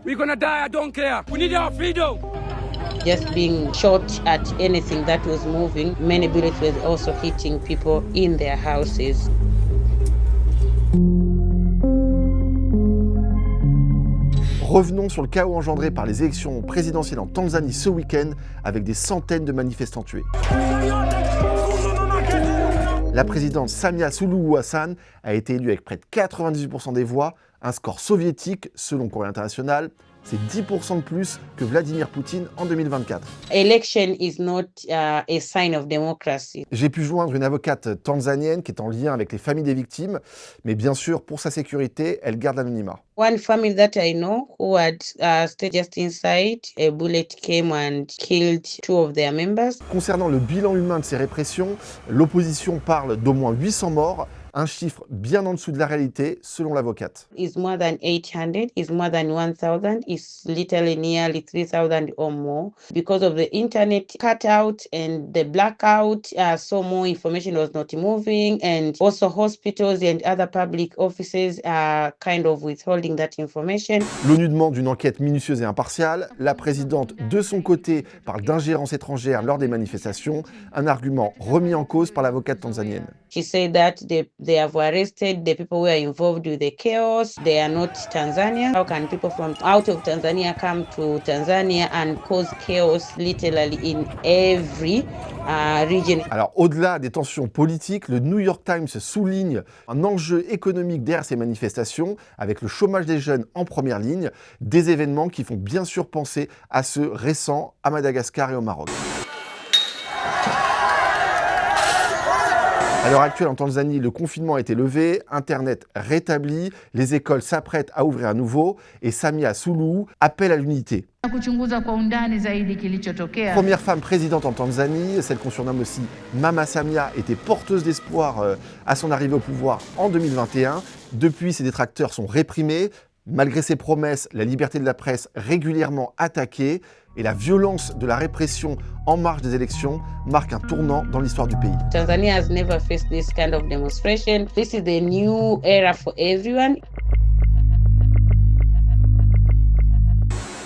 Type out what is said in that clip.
We're gonna die, I don't care. We need our freedom. Just being shot at anything that was moving. Many bullets were also hitting people in their houses. Revenons sur le chaos engendré par les élections présidentielles en Tanzanie ce week-end avec des centaines de manifestants tués. La présidente Samia Suluhu Hassan a été élue avec près de 98% des voix, un score soviétique selon Courrier International. C'est 10% de plus que Vladimir Poutine en 2024. Election is not a sign of democracy. J'ai pu joindre une avocate tanzanienne qui est en lien avec les familles des victimes, mais bien sûr, pour sa sécurité, elle garde l'anonymat. One family that I know who had stayed just inside, a bullet came and killed 2 of their members. Concernant le bilan humain de ces répressions, l'opposition parle d'au moins 800 morts, un chiffre bien en dessous de la réalité, selon l'avocate. Is more than 800, is more than 1,000, is literally nearly 3,000 or more. Because of the internet cutout and the blackout, so more information was not moving, and also hospitals and other public offices are kind of withholding that information. L'ONU demande une enquête minutieuse et impartiale. La présidente, de son côté, parle d'ingérence étrangère lors des manifestations, un argument remis en cause par l'avocate tanzanienne. She said that they have arrested the people who are involved with the chaos. They are not Tanzania. How can people from out of Tanzania come to Tanzania and cause chaos literally in every region? Alors, au-delà des tensions politiques, le New York Times souligne un enjeu économique derrière ces manifestations, avec le chômage des jeunes en première ligne, des événements qui font bien sûr penser à ceux récents à Madagascar et au Maroc. À l'heure actuelle, en Tanzanie, le confinement a été levé, Internet rétabli, les écoles s'apprêtent à ouvrir à nouveau et Samia Suluhu appelle à l'unité. Première femme présidente en Tanzanie, celle qu'on surnomme aussi Mama Samia, était porteuse d'espoir à son arrivée au pouvoir en 2021. Depuis, ses détracteurs sont réprimés. Malgré ses promesses, la liberté de la presse régulièrement attaquée et la violence de la répression en marge des élections marque un tournant dans l'histoire du pays. Tanzania has never faced this kind of demonstration. This is the new era for everyone.